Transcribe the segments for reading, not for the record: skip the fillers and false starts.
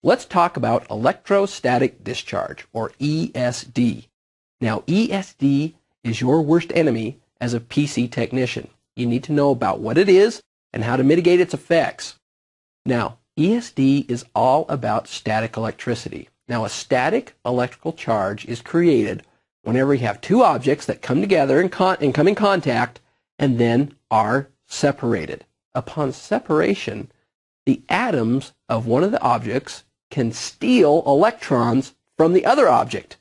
let's talk about electrostatic discharge, or ESD. Now, ESD is your worst enemy as a PC technician. You need to know about what it is and how to mitigate its effects. Now, ESD is all about static electricity. Now, a static electrical charge is created whenever you have two objects that come together and come in contact and then are separated. Upon separation, the atoms of one of the objects can steal electrons from the other object.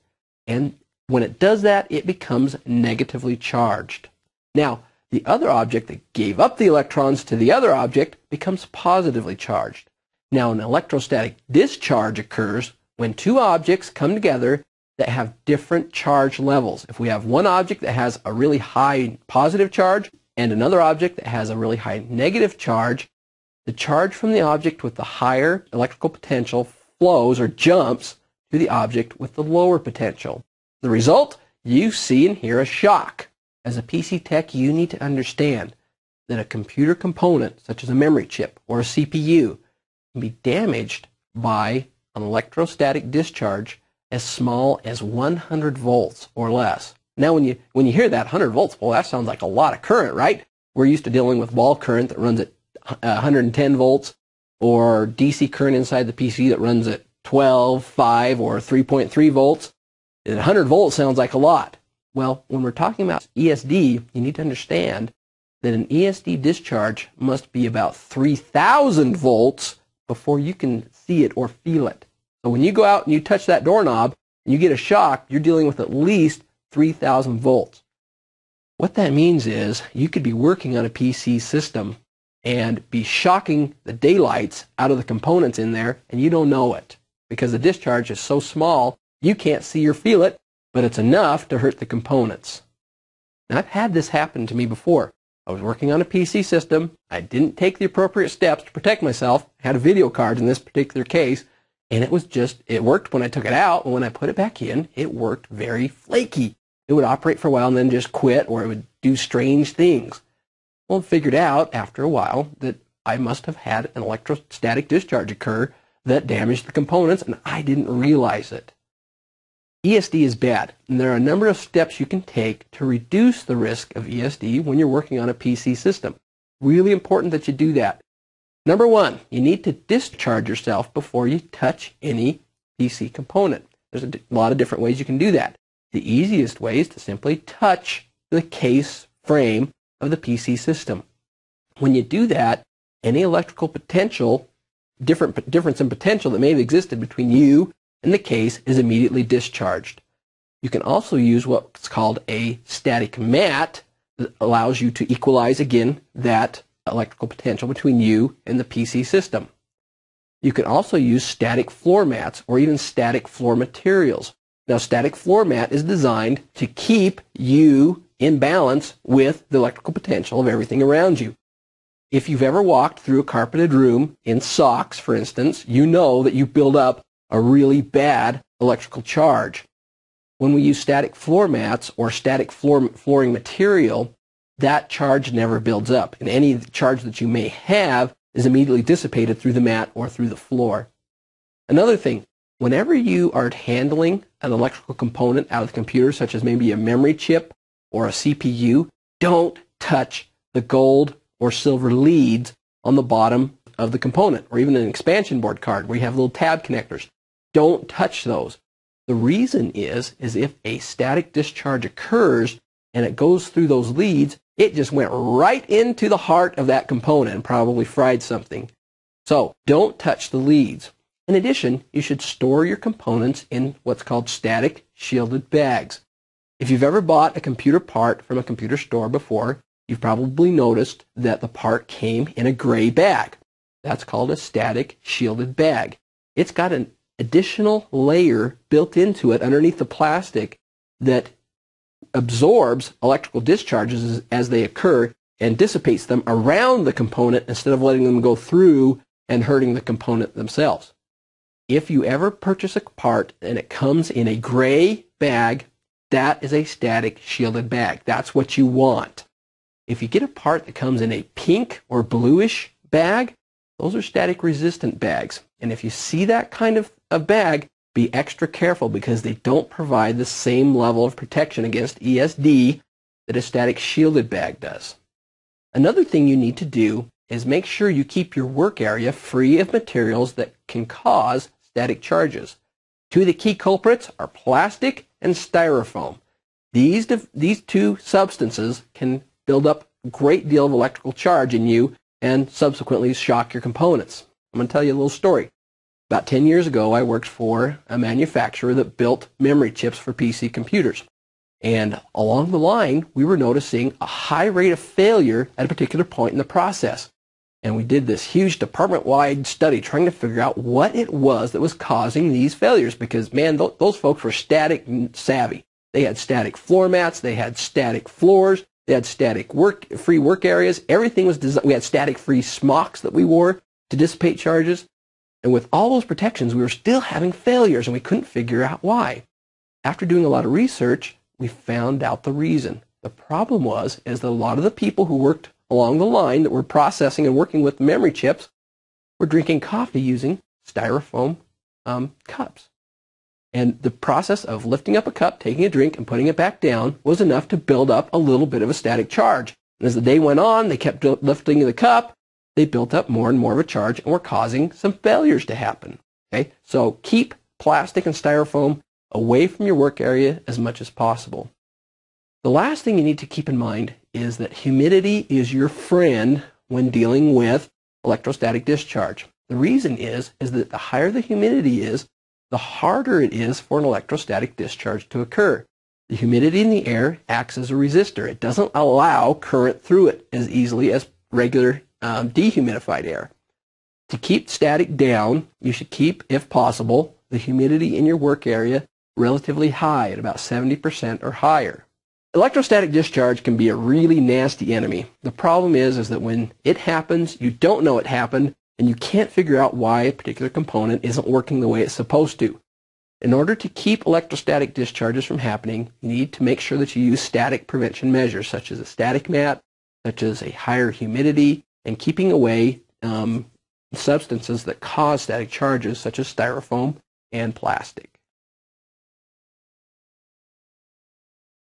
And when it does that, it becomes negatively charged. Now, the other object that gave up the electrons to the other object becomes positively charged. Now, an electrostatic discharge occurs when two objects come together that have different charge levels. If we have one object that has a really high positive charge and another object that has a really high negative charge, the charge from the object with the higher electrical potential flows or jumps to the object with the lower potential. The result, you see and hear a shock. As a PC tech, you need to understand that a computer component, such as a memory chip or a CPU, can be damaged by an electrostatic discharge as small as 100 volts or less. Now, when you hear that 100 volts, well, that sounds like a lot of current, right? We're used to dealing with wall current that runs at 110 volts, or DC current inside the PC that runs at 12, 5, or 3.3 volts. And 100 volts sounds like a lot. Well, when we're talking about ESD, you need to understand that an ESD discharge must be about 3,000 volts before you can see it or feel it. So when you go out and you touch that doorknob and you get a shock, you're dealing with at least 3,000 volts. What that means is you could be working on a PC system and be shocking the daylights out of the components in there, and you don't know it because the discharge is so small you can't see or feel it, but it's enough to hurt the components. Now, I've had this happen to me before. I was working on a PC system. I didn't take the appropriate steps to protect myself. I had a video card in this particular case, and it worked when I took it out, and when I put it back in, it worked very flaky. It would operate for a while and then just quit, or it would do strange things. Well, I figured out after a while that I must have had an electrostatic discharge occur that damaged the components, and I didn't realize it. ESD is bad, and there are a number of steps you can take to reduce the risk of ESD when you're working on a PC system. Really important that you do that. Number one, you need to discharge yourself before you touch any PC component. There's a lot of different ways you can do that. The easiest way is to simply touch the case frame of the PC system. When you do that, any electrical potential, difference in potential that may have existed between you and the case is immediately discharged. You can also use what's called a static mat that allows you to equalize again that electrical potential between you and the PC system. You can also use static floor mats or even static floor materials. Now, static floor mat is designed to keep you in balance with the electrical potential of everything around you. If you've ever walked through a carpeted room in socks, for instance, you know that you build up a really bad electrical charge. When we use static floor mats or static flooring material, that charge never builds up, and any charge that you may have is immediately dissipated through the mat or through the floor. Another thing, whenever you are handling an electrical component out of the computer, such as maybe a memory chip or a CPU, don't touch the gold or silver leads on the bottom of the component, or even an expansion board card where you have little tab connectors. Don't touch those. The reason is if a static discharge occurs and it goes through those leads, it just went right into the heart of that component and probably fried something. So don't touch the leads. In addition, you should store your components in what's called static shielded bags. If you've ever bought a computer part from a computer store before, you've probably noticed that the part came in a gray bag. That's called a static shielded bag. It's got an additional layer built into it underneath the plastic that absorbs electrical discharges as they occur and dissipates them around the component instead of letting them go through and hurting the component themselves. If you ever purchase a part and it comes in a gray bag, that is a static shielded bag. That's what you want. If you get a part that comes in a pink or bluish bag, Those are static resistant bags. And if you see that kind of a bag, be extra careful because they don't provide the same level of protection against ESD that a static shielded bag does. Another thing you need to do is make sure you keep your work area free of materials that can cause static charges. Two of the key culprits are plastic and styrofoam. These two substances can build up a great deal of electrical charge in you and subsequently shock your components. I'm going to tell you a little story. About 10 years ago, I worked for a manufacturer that built memory chips for PC computers. And along the line, we were noticing a high rate of failure at a particular point in the process. And we did this huge department-wide study trying to figure out what it was that was causing these failures because, man, those folks were static savvy. They had static floor mats, they had static floors, they had static free work areas. Everything was designed. We had static-free smocks that we wore to dissipate charges. And with all those protections, we were still having failures, and we couldn't figure out why. After doing a lot of research, we found out the reason. The problem is that a lot of the people who worked along the line that were processing and working with memory chips were drinking coffee using styrofoam cups. And the process of lifting up a cup, taking a drink, and putting it back down was enough to build up a little bit of a static charge. And as the day went on, they kept lifting the cup. They built up more and more of a charge and were causing some failures to happen. Okay? So keep plastic and styrofoam away from your work area as much as possible. The last thing you need to keep in mind is that humidity is your friend when dealing with electrostatic discharge. The reason is that the higher the humidity is, the harder it is for an electrostatic discharge to occur. The humidity in the air acts as a resistor. It doesn't allow current through it as easily as regular dehumidified air. To keep static down, you should keep, if possible, the humidity in your work area relatively high at about 70% or higher. Electrostatic discharge can be a really nasty enemy. The problem is that when it happens, you don't know it happened, and you can't figure out why a particular component isn't working the way it's supposed to. In order to keep electrostatic discharges from happening, you need to make sure that you use static prevention measures, such as a static mat, such as a higher humidity, and keeping away substances that cause static charges, such as styrofoam and plastic.